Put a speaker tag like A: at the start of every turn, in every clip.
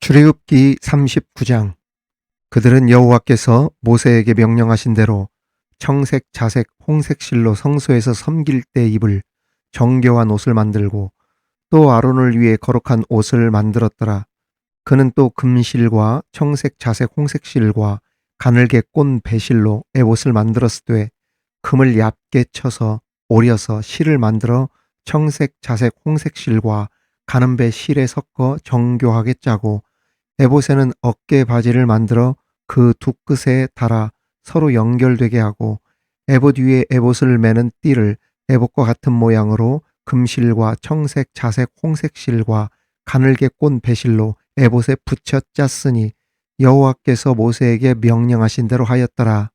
A: 출애굽기 39장. 그들은 여호와께서 모세에게 명령하신 대로 청색, 자색, 홍색 실로 성소에서 섬길 때 입을 정교한 옷을 만들고 또 아론을 위해 거룩한 옷을 만들었더라. 그는 또 금실과 청색, 자색, 홍색 실과 가늘게 꼰 배실로 에봇을 만들었으되 금을 얇게 쳐서 오려서 실을 만들어 청색, 자색, 홍색 실과 가는 배 실에 섞어 정교하게 짜고 에봇에는 어깨 바지를 만들어 그 두 끝에 달아 서로 연결되게 하고 에봇 위에 에봇을 매는 띠를 에봇과 같은 모양으로 금실과 청색, 자색, 홍색 실과 가늘게 꼰 배실로 에봇에 붙여 짰으니 여호와께서 모세에게 명령하신 대로 하였더라.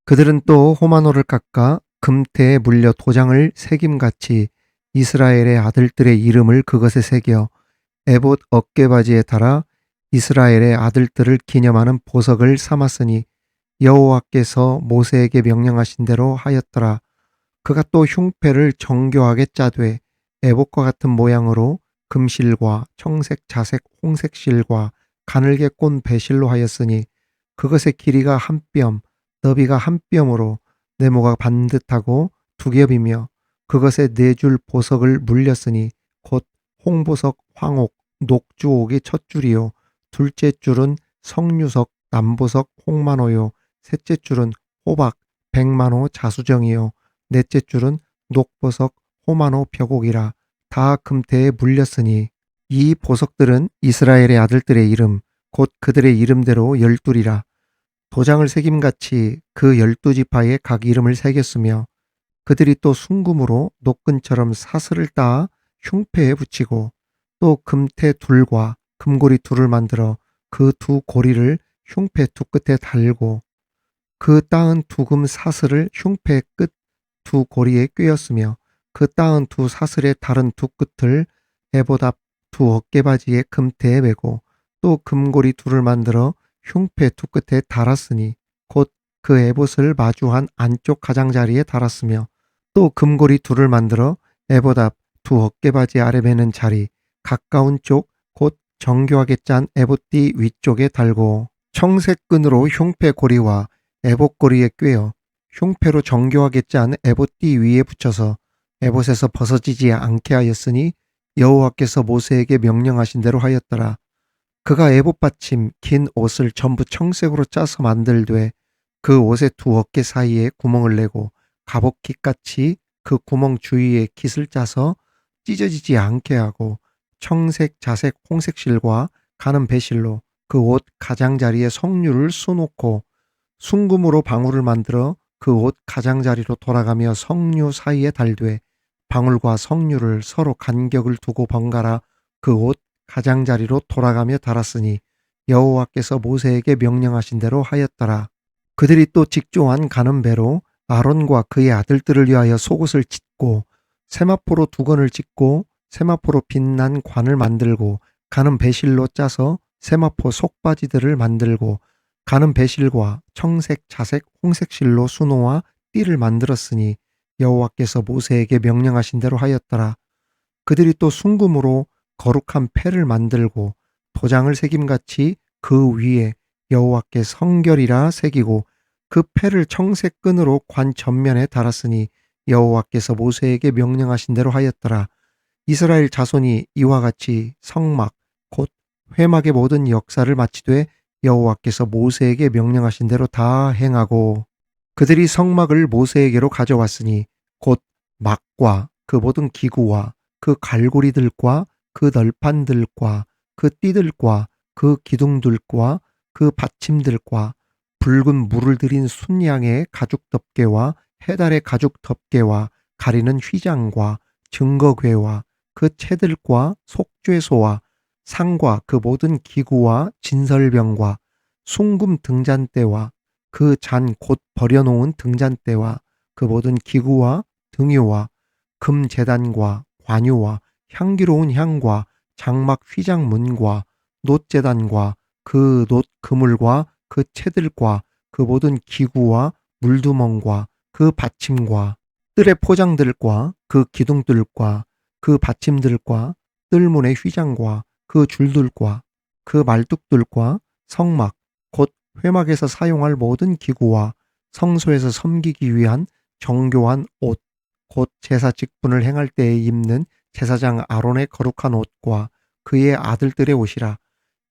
A: 그들은 또 호마노를 깎아 금태에 물려 도장을 새김같이 이스라엘의 아들들의 이름을 그것에 새겨 에봇 어깨바지에 달아 이스라엘의 아들들을 기념하는 보석을 삼았으니 여호와께서 모세에게 명령하신 대로 하였더라. 그가 또 흉패를 정교하게 짜되 에봇과 같은 모양으로 금실과 청색, 자색, 홍색 실과 가늘게 꼰 배실로 하였으니 그것의 길이가 한 뼘, 너비가 한 뼘으로 네모가 반듯하고 두 겹이며 그것에 네 줄 보석을 물렸으니 곧 홍보석, 황옥, 녹주옥이 첫 줄이요 둘째 줄은 석류석, 남보석, 홍만호요 셋째 줄은 호박, 백만호, 자수정이요 넷째 줄은 녹보석, 호만호, 벽옥이라 다 금태에 물렸으니 이 보석들은 이스라엘의 아들들의 이름 곧 그들의 이름대로 12이라. 도장을 새김같이 그 12지파에 각 이름을 새겼으며 그들이 또 순금으로 노끈처럼 사슬을 따 흉패에 붙이고 또 금태 둘과 금고리 둘을 만들어 그 두 고리를 흉패 두 끝에 달고 그 따은 두금 사슬을 흉패 끝 두 고리에 꿰었으며 그 따은 두 사슬의 다른 두 끝을 에봇 앞 두 어깨바지의 금태에 매고 또 금고리 둘을 만들어 흉패 두 끝에 달았으니 곧 그 에봇을 마주한 안쪽 가장자리에 달았으며 또 금고리 둘을 만들어 에봇 앞 두 어깨바지 아래 매는 자리 가까운 쪽 곧 정교하게 짠 에봇띠 위쪽에 달고 청색 끈으로 흉패 고리와 에봇 고리에 꿰어 흉패로 정교하게 짠 에봇띠 위에 붙여서 에봇에서 벗어지지 않게 하였으니 여호와께서 모세에게 명령하신 대로 하였더라. 그가 에봇 받침 긴 옷을 전부 청색으로 짜서 만들되 그 옷의 두 어깨 사이에 구멍을 내고 갑옷깃같이 그 구멍 주위에 깃을 짜서 찢어지지 않게 하고 청색, 자색, 홍색 실과 가는 배실로 그 옷 가장자리에 석류를 쑤놓고 순금으로 방울을 만들어 그 옷 가장자리로 돌아가며 석류 사이에 달되 방울과 석류를 서로 간격을 두고 번갈아 그 옷 가장자리로 돌아가며 달았으니 여호와께서 모세에게 명령하신 대로 하였더라. 그들이 또 직조한 가는 배로 아론과 그의 아들들을 위하여 속옷을 찢고 세마포로 두건을 찢고 세마포로 빛난 관을 만들고 가는 배실로 짜서 세마포 속바지들을 만들고 가는 배실과 청색, 자색, 홍색 실로 수놓아 띠를 만들었으니 여호와께서 모세에게 명령하신 대로 하였더라. 그들이 또 순금으로 거룩한 패를 만들고 도장을 새김같이 그 위에 여호와께 성결이라 새기고 그 패를 청색 끈으로 관 전면에 달았으니 여호와께서 모세에게 명령하신 대로 하였더라. 이스라엘 자손이 이와 같이 성막 곧 회막의 모든 역사를 마치되 여호와께서 모세에게 명령하신 대로 다 행하고 그들이 성막을 모세에게로 가져왔으니 곧 막과 그 모든 기구와 그 갈고리들과 그 널판들과 그 띠들과 그 기둥들과 그 받침들과 붉은 물을 들인 순양의 가죽 덮개와 해달의 가죽 덮개와 가리는 휘장과 증거궤와 그 채들과 속죄소와 상과 그 모든 기구와 진설병과 숭금 등잔대와 그 잔 곧 버려놓은 등잔대와 그 모든 기구와 등유와 금제단과 관유와 향기로운 향과 장막 휘장문과 놋제단과 그 놋 그물과 그 채들과 그 모든 기구와 물두멍과 그 받침과 뜰의 포장들과 그 기둥들과 그 받침들과 뜰문의 휘장과 그 줄들과 그 말뚝들과 성막, 곧 회막에서 사용할 모든 기구와 성소에서 섬기기 위한 정교한 옷, 곧 제사 직분을 행할 때에 입는 제사장 아론의 거룩한 옷과 그의 아들들의 옷이라.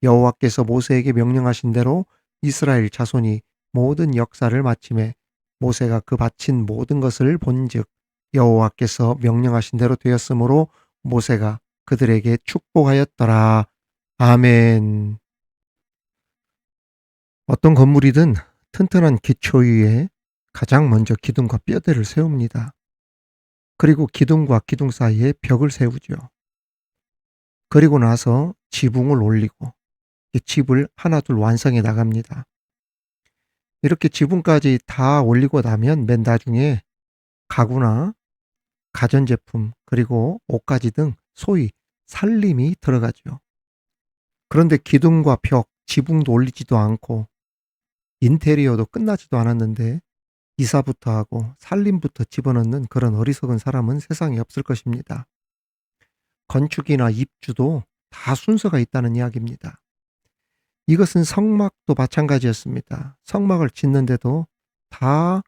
A: 여호와께서 모세에게 명령하신 대로 이스라엘 자손이 모든 역사를 마침에 모세가 그 바친 모든 것을 본즉 여호와께서 명령하신 대로 되었으므로 모세가 그들에게 축복하였더라. 아멘. 어떤 건물이든 튼튼한 기초 위에 가장 먼저 기둥과 뼈대를 세웁니다. 그리고 기둥과 기둥 사이에 벽을 세우죠. 그리고 나서 지붕을 올리고 이 집을 하나둘 완성해 나갑니다. 이렇게 지붕까지 다 올리고 나면 맨 나중에 가구나 가전제품 그리고 옷가지 등 소위 살림이 들어가죠. 그런데 기둥과 벽, 지붕도 올리지도 않고 인테리어도 끝나지도 않았는데 이사부터 하고 살림부터 집어넣는 그런 어리석은 사람은 세상에 없을 것입니다. 건축이나 입주도 다 순서가 있다는 이야기입니다. 이것은 성막도 마찬가지였습니다. 성막을 짓는데도 다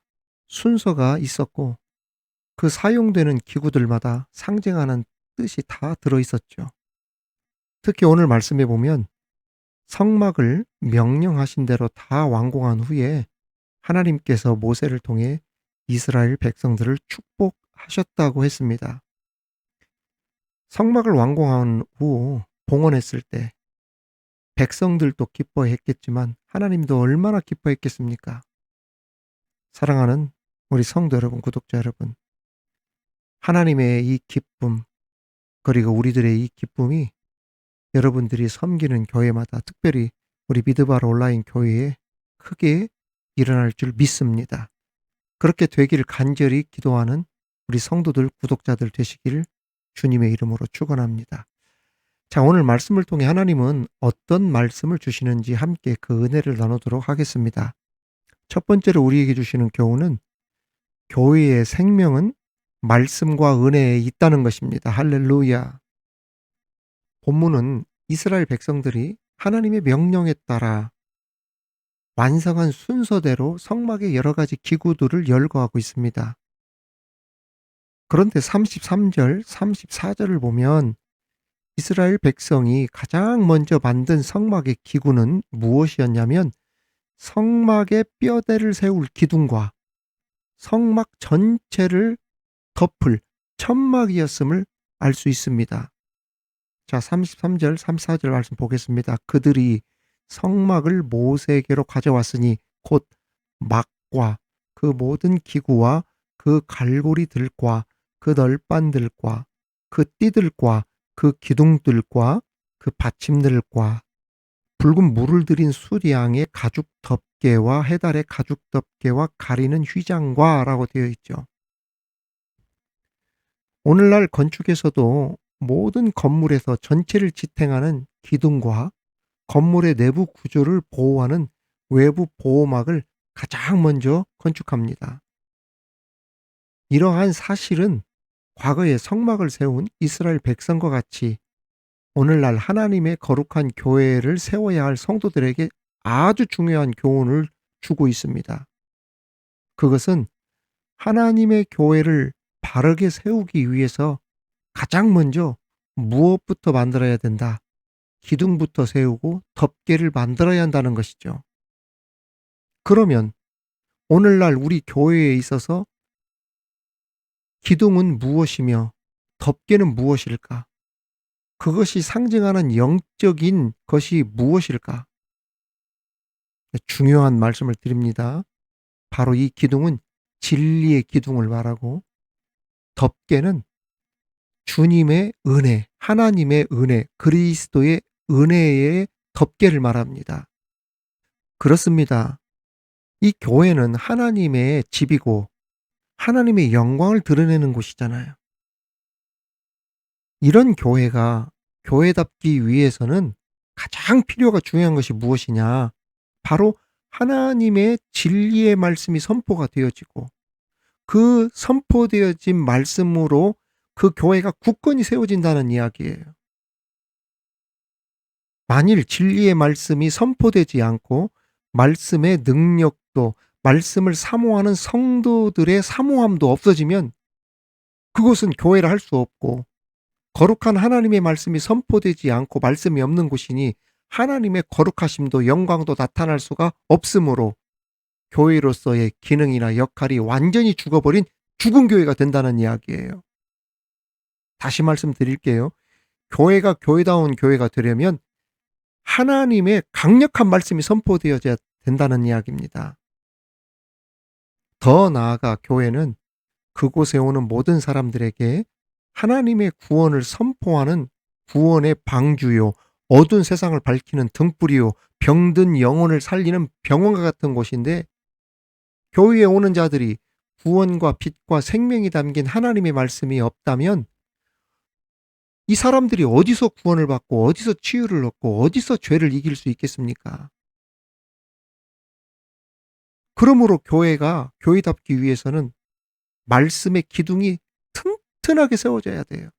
A: 순서가 있었고 그 사용되는 기구들마다 상징하는 뜻이 다 들어있었죠. 특히 오늘 말씀해 보면 성막을 명령하신 대로 다 완공한 후에 하나님께서 모세를 통해 이스라엘 백성들을 축복하셨다고 했습니다. 성막을 완공한 후 봉헌했을 때 백성들도 기뻐했겠지만 하나님도 얼마나 기뻐했겠습니까? 사랑하는 우리 성도 여러분, 구독자 여러분, 하나님의 이 기쁨 그리고 우리들의 이 기쁨이 여러분들이 섬기는 교회마다 특별히 우리 미드바로 온라인 교회에 크게 일어날 줄 믿습니다. 그렇게 되기를 간절히 기도하는 우리 성도들, 구독자들 되시기를 주님의 이름으로 축원합니다. 자, 오늘 말씀을 통해 하나님은 어떤 말씀을 주시는지 함께 그 은혜를 나누도록 하겠습니다. 첫 번째로 우리에게 주시는 교훈은 교회의 생명은 말씀과 은혜에 있다는 것입니다. 할렐루야. 본문은 이스라엘 백성들이 하나님의 명령에 따라 완성한 순서대로 성막의 여러 가지 기구들을 열거하고 있습니다. 그런데 33절, 34절을 보면 이스라엘 백성이 가장 먼저 만든 성막의 기구는 무엇이었냐면 성막의 뼈대를 세울 기둥과 성막 전체를 덮을 천막이었음을 알 수 있습니다. 자, 33절, 34절 말씀 보겠습니다. 그들이 성막을 모세에게로 가져왔으니 곧 막과 그 모든 기구와 그 갈고리들과 그 널빤들과 그 띠들과 그 기둥들과 그 받침들과 붉은 물을 들인 수량의 가죽 덮개와 해달의 가죽 덮개와 가리는 휘장과 라고 되어 있죠. 오늘날 건축에서도 모든 건물에서 전체를 지탱하는 기둥과 건물의 내부 구조를 보호하는 외부 보호막을 가장 먼저 건축합니다. 이러한 사실은 과거에 성막을 세운 이스라엘 백성과 같이 오늘날 하나님의 거룩한 교회를 세워야 할 성도들에게 아주 중요한 교훈을 주고 있습니다. 그것은 하나님의 교회를 바르게 세우기 위해서 가장 먼저 무엇부터 만들어야 된다? 기둥부터 세우고 덮개를 만들어야 한다는 것이죠. 그러면 오늘날 우리 교회에 있어서 기둥은 무엇이며 덮개는 무엇일까? 그것이 상징하는 영적인 것이 무엇일까? 중요한 말씀을 드립니다. 바로 이 기둥은 진리의 기둥을 말하고 덮개는 주님의 은혜, 하나님의 은혜, 그리스도의 은혜의 덮개를 말합니다. 그렇습니다. 이 교회는 하나님의 집이고 하나님의 영광을 드러내는 곳이잖아요. 이런 교회가 교회답기 위해서는 가장 필요가 중요한 것이 무엇이냐? 바로 하나님의 진리의 말씀이 선포가 되어지고 그 선포되어진 말씀으로 그 교회가 굳건히 세워진다는 이야기예요. 만일 진리의 말씀이 선포되지 않고 말씀의 능력도, 말씀을 사모하는 성도들의 사모함도 없어지면 그곳은 교회라 할 수 없고, 거룩한 하나님의 말씀이 선포되지 않고 말씀이 없는 곳이니 하나님의 거룩하심도 영광도 나타날 수가 없으므로 교회로서의 기능이나 역할이 완전히 죽어버린 죽은 교회가 된다는 이야기예요. 다시 말씀드릴게요. 교회가 교회다운 교회가 되려면 하나님의 강력한 말씀이 선포되어야 된다는 이야기입니다. 더 나아가 교회는 그곳에 오는 모든 사람들에게 하나님의 구원을 선포하는 구원의 방주요, 어두운 세상을 밝히는 등불이요, 병든 영혼을 살리는 병원과 같은 곳인데, 교회에 오는 자들이 구원과 빛과 생명이 담긴 하나님의 말씀이 없다면 이 사람들이 어디서 구원을 받고 어디서 치유를 얻고 어디서 죄를 이길 수 있겠습니까? 그러므로 교회가 교회답기 위해서는 말씀의 기둥이 튼튼하게 세워져야 돼요.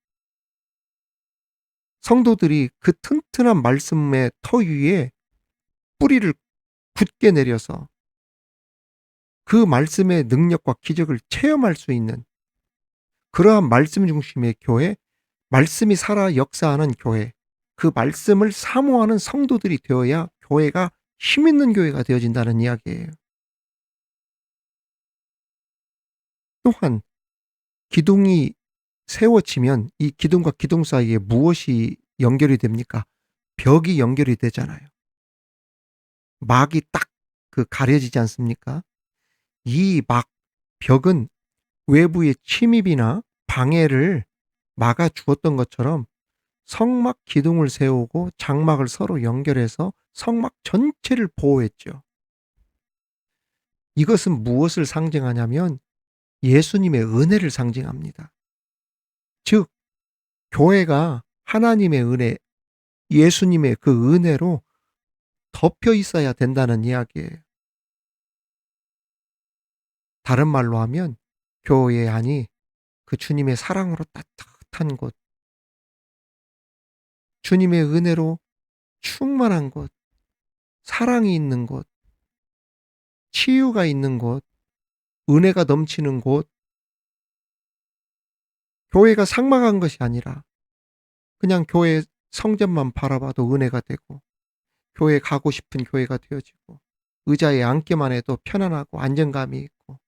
A: 성도들이 그 튼튼한 말씀의 터 위에 뿌리를 굳게 내려서 그 말씀의 능력과 기적을 체험할 수 있는 그러한 말씀 중심의 교회, 말씀이 살아 역사하는 교회, 그 말씀을 사모하는 성도들이 되어야 교회가 힘있는 교회가 되어진다는 이야기예요. 또한 기둥이 세워지면 이 기둥과 기둥 사이에 무엇이 연결이 됩니까? 벽이 연결이 되잖아요. 막이 딱 가려지지 않습니까? 이 벽은 외부의 침입이나 방해를 막아 주었던 것처럼 성막 기둥을 세우고 장막을 서로 연결해서 성막 전체를 보호했죠. 이것은 무엇을 상징하냐면 예수님의 은혜를 상징합니다. 즉, 교회가 하나님의 은혜, 예수님의 그 은혜로 덮여 있어야 된다는 이야기예요. 다른 말로 하면 교회 안이 그 주님의 사랑으로 따뜻한 곳, 주님의 은혜로 충만한 곳, 사랑이 있는 곳, 치유가 있는 곳, 은혜가 넘치는 곳, 교회가 삭막한 것이 아니라 그냥 교회 성전만 바라봐도 은혜가 되고, 교회 가고 싶은 교회가 되어지고, 의자에 앉기만 해도 편안하고 안정감이 있고,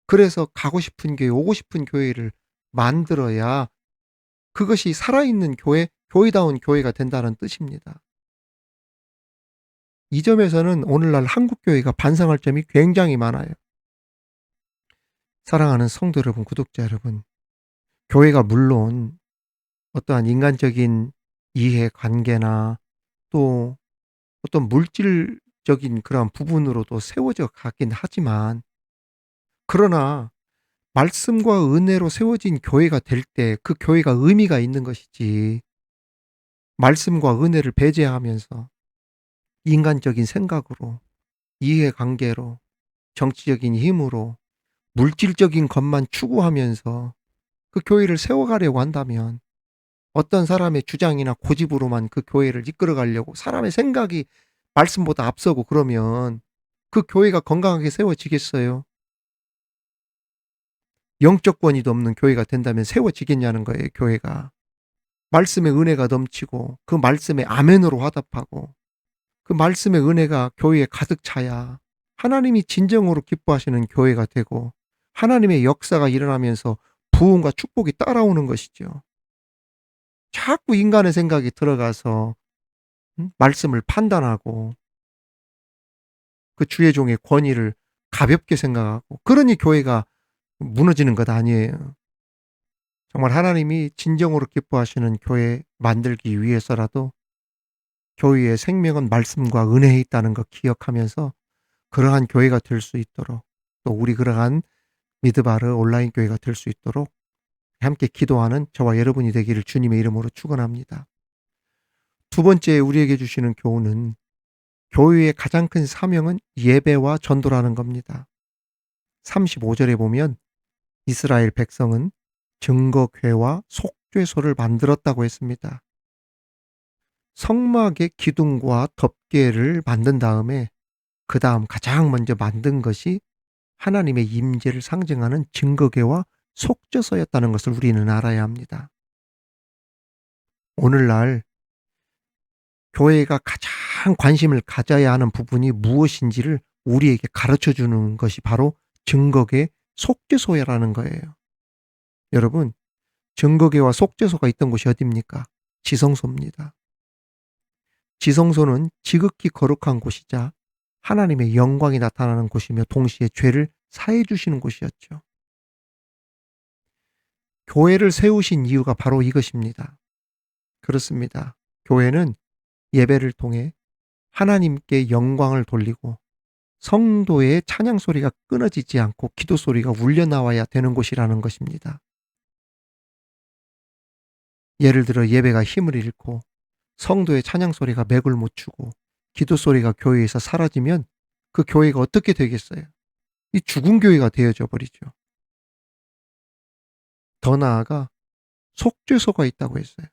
A: 그래서 가고 싶은 교회, 오고 싶은 교회를 만들어야 그것이 살아있는 교회, 교회다운 교회가 된다는 뜻입니다. 이 점에서는 오늘날 한국교회가 반성할 점이 굉장히 많아요. 사랑하는 성도 여러분, 구독자 여러분, 교회가 물론 어떠한 인간적인 이해 관계나 또 어떤 물질적인 그러한 부분으로도 세워져 가긴 하지만, 그러나 말씀과 은혜로 세워진 교회가 될 때 그 교회가 의미가 있는 것이지, 말씀과 은혜를 배제하면서 인간적인 생각으로, 이해관계로, 정치적인 힘으로, 물질적인 것만 추구하면서 그 교회를 세워가려고 한다면, 어떤 사람의 주장이나 고집으로만 그 교회를 이끌어가려고 사람의 생각이 말씀보다 앞서고 그러면 그 교회가 건강하게 세워지겠어요? 영적 권위도 없는 교회가 된다면 세워지겠냐는 거예요, 교회가. 말씀의 은혜가 넘치고 그 말씀에 아멘으로 화답하고 그 말씀의 은혜가 교회에 가득 차야 하나님이 진정으로 기뻐하시는 교회가 되고 하나님의 역사가 일어나면서 부흥과 축복이 따라오는 것이죠. 자꾸 인간의 생각이 들어가서 말씀을 판단하고 그 주의 종의 권위를 가볍게 생각하고, 그러니 교회가 무너지는 것 아니에요. 정말 하나님이 진정으로 기뻐하시는 교회 만들기 위해서라도 교회의 생명은 말씀과 은혜에 있다는 것 기억하면서 그러한 교회가 될 수 있도록, 또 우리 그러한 미드바르 온라인 교회가 될 수 있도록 함께 기도하는 저와 여러분이 되기를 주님의 이름으로 축원합니다. 두 번째 우리에게 주시는 교훈은 교회의 가장 큰 사명은 예배와 전도라는 겁니다. 35절에 보면 이스라엘 백성은 증거궤와 속죄소를 만들었다고 했습니다. 성막의 기둥과 덮개를 만든 다음에 그다음 가장 먼저 만든 것이 하나님의 임재를 상징하는 증거궤와 속죄소였다는 것을 우리는 알아야 합니다. 오늘날 교회가 가장 관심을 가져야 하는 부분이 무엇인지를 우리에게 가르쳐 주는 것이 바로 증거궤 속죄소라는 거예요. 여러분, 증거궤와 속죄소가 있던 곳이 어디입니까? 지성소입니다. 지성소는 지극히 거룩한 곳이자 하나님의 영광이 나타나는 곳이며 동시에 죄를 사해 주시는 곳이었죠. 교회를 세우신 이유가 바로 이것입니다. 그렇습니다. 교회는 예배를 통해 하나님께 영광을 돌리고 성도의 찬양 소리가 끊어지지 않고 기도 소리가 울려 나와야 되는 곳이라는 것입니다. 예를 들어 예배가 힘을 잃고 성도의 찬양 소리가 맥을 못 추고 기도 소리가 교회에서 사라지면 그 교회가 어떻게 되겠어요? 이 죽은 교회가 되어져 버리죠. 더 나아가 속죄소가 있다고 했어요.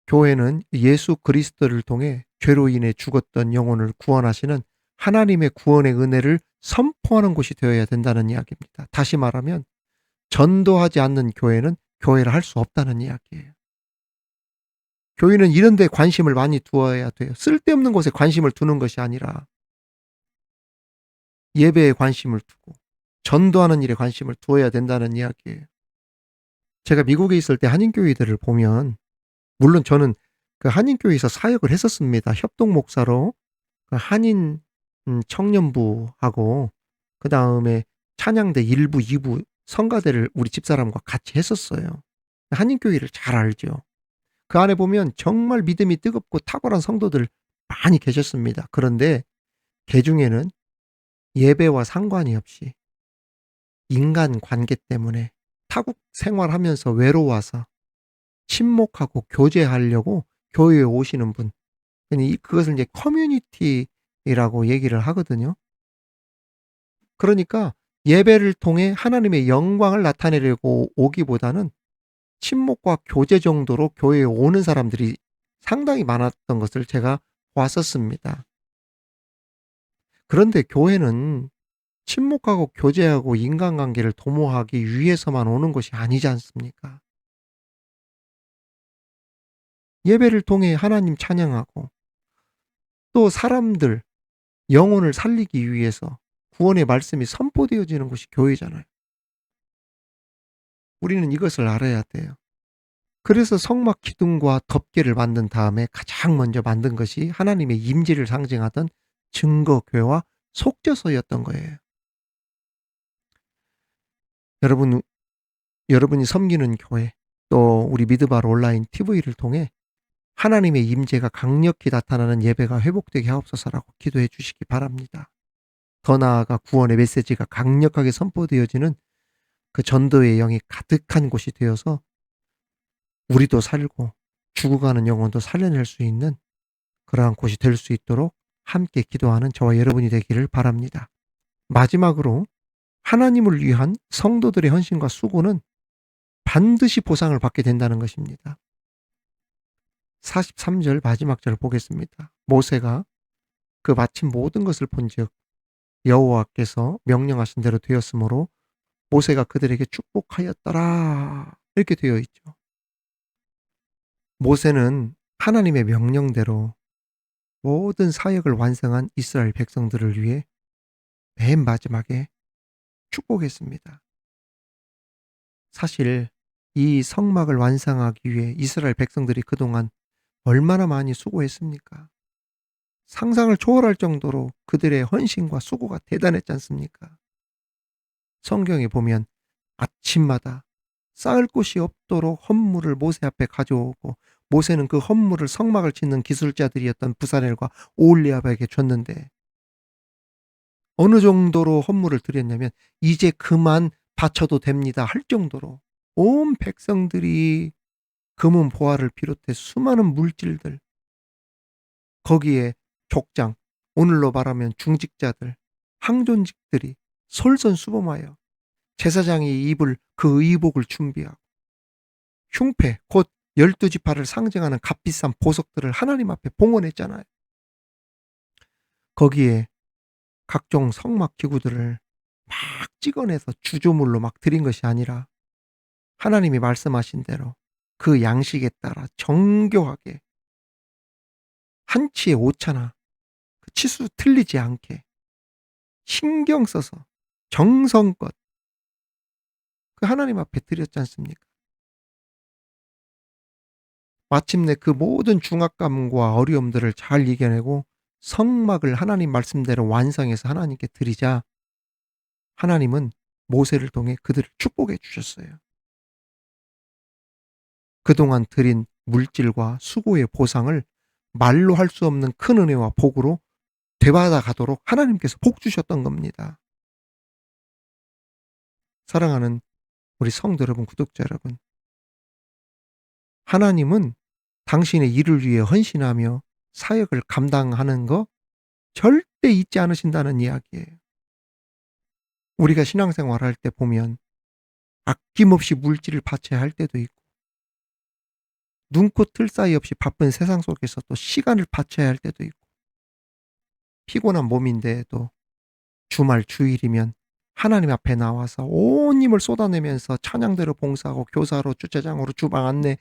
A: 교회는 예수 그리스도를 통해 죄로 인해 죽었던 영혼을 구원하시는 하나님의 구원의 은혜를 선포하는 곳이 되어야 된다는 이야기입니다. 다시 말하면 전도하지 않는 교회는 교회를 할 수 없다는 이야기예요. 교회는 이런 데 관심을 많이 두어야 돼요. 쓸데없는 곳에 관심을 두는 것이 아니라 예배에 관심을 두고 전도하는 일에 관심을 두어야 된다는 이야기예요. 제가 미국에 있을 때 한인교회들을 보면, 물론 저는 그 한인교회에서 사역을 했었습니다. 협동 목사로 그 한인 청년부하고 그다음에 찬양대 1부, 2부 성가대를 우리 집사람과 같이 했었어요. 한인교회를 잘 알죠. 그 안에 보면 정말 믿음이 뜨겁고 탁월한 성도들 많이 계셨습니다. 그런데 그 중에는 예배와 상관이 없이 인간 관계 때문에 타국 생활하면서 외로워서 친목하고 교제하려고 교회에 오시는 분, 그것을 이제 커뮤니티라고 얘기를 하거든요. 그러니까 예배를 통해 하나님의 영광을 나타내려고 오기보다는 친목과 교제 정도로 교회에 오는 사람들이 상당히 많았던 것을 제가 보았었습니다. 그런데 교회는 친목하고 교제하고 인간관계를 도모하기 위해서만 오는 것이 아니지 않습니까? 예배를 통해 하나님 찬양하고 또 사람들 영혼을 살리기 위해서 구원의 말씀이 선포되어지는 곳이 교회잖아요. 우리는 이것을 알아야 돼요. 그래서 성막 기둥과 덮개를 만든 다음에 가장 먼저 만든 것이 하나님의 임재를 상징하던 증거궤와 속죄소였던 거예요. 여러분이 섬기는 교회, 또 우리 미드바로 온라인 TV를 통해 하나님의 임재가 강력히 나타나는 예배가 회복되게 하옵소서라고 기도해 주시기 바랍니다. 더 나아가 구원의 메시지가 강력하게 선포되어지는 그 전도의 영이 가득한 곳이 되어서 우리도 살고 죽어가는 영혼도 살려낼 수 있는 그러한 곳이 될 수 있도록 함께 기도하는 저와 여러분이 되기를 바랍니다. 마지막으로 하나님을 위한 성도들의 헌신과 수고는 반드시 보상을 받게 된다는 것입니다. 43절 마지막 절을 보겠습니다. 모세가 그 마침 모든 것을 본즉 여호와께서 명령하신 대로 되었으므로 모세가 그들에게 축복하였더라. 이렇게 되어 있죠. 모세는 하나님의 명령대로 모든 사역을 완성한 이스라엘 백성들을 위해 맨 마지막에 축복했습니다. 사실 이 성막을 완성하기 위해 이스라엘 백성들이 그동안 얼마나 많이 수고했습니까? 상상을 초월할 정도로 그들의 헌신과 수고가 대단했지 않습니까? 성경에 보면 아침마다 쌓을 곳이 없도록 헌물을 모세 앞에 가져오고 모세는 그 헌물을 성막을 짓는 기술자들이었던 부사렐과 오홀리압에게 줬는데 어느 정도로 헌물을 드렸냐면 이제 그만 바쳐도 됩니다 할 정도로 온 백성들이 금은 보화를 비롯해 수많은 물질들, 거기에 족장, 오늘로 말하면 중직자들, 항존직들이 솔선수범하여 제사장이 입을 그 의복을 준비하고 흉패 곧 열두 지파를 상징하는 값비싼 보석들을 하나님 앞에 봉헌했잖아요. 거기에 각종 성막 기구들을 막 찍어내서 주조물로 막 드린 것이 아니라 하나님이 말씀하신 대로 그 양식에 따라 정교하게 한치의 오차나 그 치수 틀리지 않게 신경 써서 정성껏 그 하나님 앞에 드렸지 않습니까? 마침내 그 모든 중압감과 어려움들을 잘 이겨내고 성막을 하나님 말씀대로 완성해서 하나님께 드리자 하나님은 모세를 통해 그들을 축복해 주셨어요. 그동안 드린 물질과 수고의 보상을 말로 할 수 없는 큰 은혜와 복으로 되받아 가도록 하나님께서 복 주셨던 겁니다. 사랑하는 우리 성도 여러분, 구독자 여러분, 하나님은 당신의 일을 위해 헌신하며 사역을 감당하는 거 절대 잊지 않으신다는 이야기예요. 우리가 신앙생활할 때 보면 아낌없이 물질을 바쳐야 할 때도 있고 눈코 틀 사이 없이 바쁜 세상 속에서 또 시간을 바쳐야 할 때도 있고 피곤한 몸인데도 주말 주일이면 하나님 앞에 나와서 온 힘을 쏟아내면서 찬양대로 봉사하고 교사로 주차장으로 주방 안내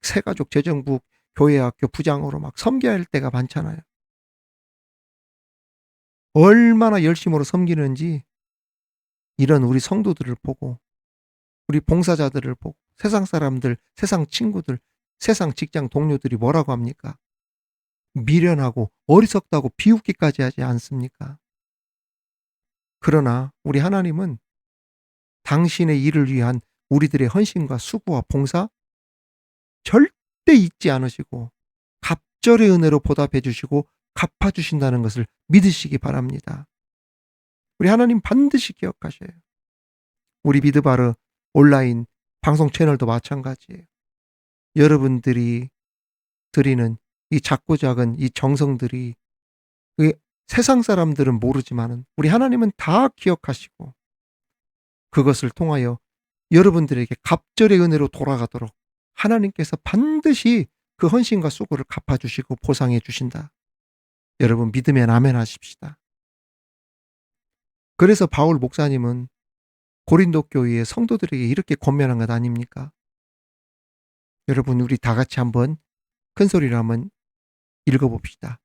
A: 새가족 재정부 교회 학교 부장으로 막 섬겨야 할 때가 많잖아요. 얼마나 열심으로 섬기는지 이런 우리 성도들을 보고 우리 봉사자들을 보고 세상 사람들, 세상 친구들, 세상 직장 동료들이 뭐라고 합니까? 미련하고 어리석다고 비웃기까지 하지 않습니까? 그러나 우리 하나님은 당신의 일을 위한 우리들의 헌신과 수고와 봉사 절대 잊지 않으시고 갑절의 은혜로 보답해 주시고 갚아 주신다는 것을 믿으시기 바랍니다. 우리 하나님 반드시 기억하셔요. 우리 미드바르 온라인 방송 채널도 마찬가지예요. 여러분들이 드리는 이 작고 작은 이 정성들이 세상 사람들은 모르지만은 우리 하나님은 다 기억하시고 그것을 통하여 여러분들에게 갑절의 은혜로 돌아가도록 하나님께서 반드시 그 헌신과 수고를 갚아주시고 보상해 주신다. 여러분 믿으면 아멘 하십시다. 그래서 바울 목사님은 고린도 교회의 성도들에게 이렇게 권면한 것 아닙니까? 여러분 우리 다 같이 한번 큰 소리로 한번 읽어봅시다.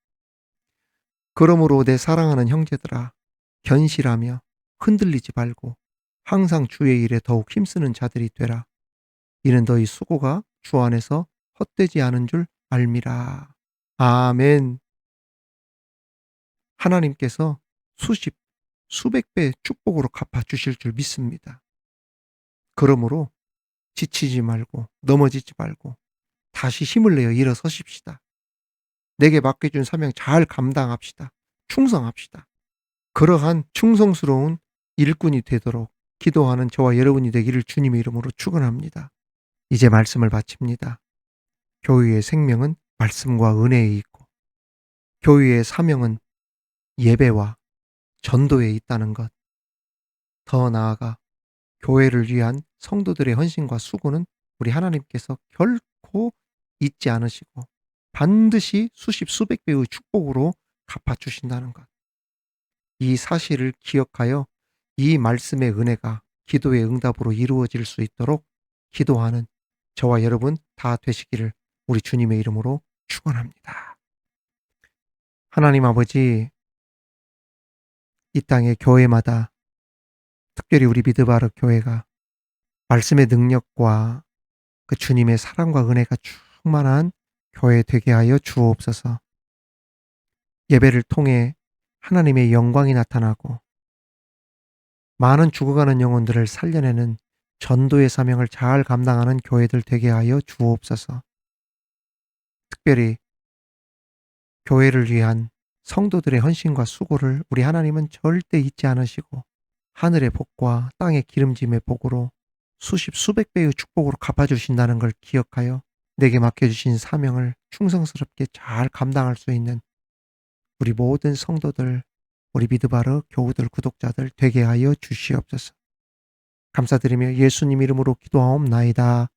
A: 그러므로 내 사랑하는 형제들아 견실하며 흔들리지 말고 항상 주의 일에 더욱 힘쓰는 자들이 되라. 이는 너희 수고가 주 안에서 헛되지 않은 줄 알미라. 아멘. 하나님께서 수십, 수백 배의 축복으로 갚아주실 줄 믿습니다. 그러므로 지치지 말고 넘어지지 말고 다시 힘을 내어 일어서십시다. 내게 맡겨준 사명 잘 감당합시다. 충성합시다. 그러한 충성스러운 일꾼이 되도록 기도하는 저와 여러분이 되기를 주님의 이름으로 축원합니다. 이제 말씀을 바칩니다. 교회의 생명은 말씀과 은혜에 있고 교회의 사명은 예배와 전도에 있다는 것. 더 나아가 교회를 위한 성도들의 헌신과 수고는 우리 하나님께서 결코 잊지 않으시고 반드시 수십 수백 배의 축복으로 갚아주신다는 것. 이 사실을 기억하여 이 말씀의 은혜가 기도의 응답으로 이루어질 수 있도록 기도하는 저와 여러분 다 되시기를 우리 주님의 이름으로 축원합니다. 하나님 아버지, 이 땅의 교회마다 특별히 우리 미드바르 교회가 말씀의 능력과 그 주님의 사랑과 은혜가 충만한 교회 되게 하여 주옵소서. 예배를 통해 하나님의 영광이 나타나고 많은 죽어가는 영혼들을 살려내는 전도의 사명을 잘 감당하는 교회들 되게 하여 주옵소서. 특별히 교회를 위한 성도들의 헌신과 수고를 우리 하나님은 절대 잊지 않으시고 하늘의 복과 땅의 기름짐의 복으로 수십 수백 배의 축복으로 갚아주신다는 걸 기억하여 내게 맡겨주신 사명을 충성스럽게 잘 감당할 수 있는 우리 모든 성도들, 우리 미드바르 교우들, 구독자들 되게 하여 주시옵소서. 감사드리며 예수님 이름으로 기도하옵나이다.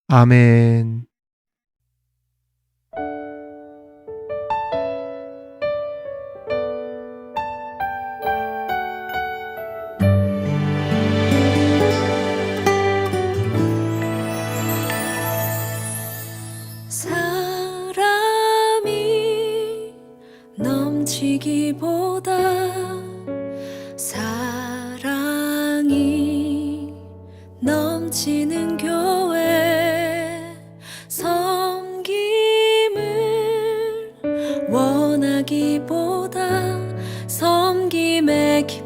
A: 아멘.
B: 섬기기보다 사랑이 넘치는 교회, 섬김을 원하기보다 섬김의 기쁨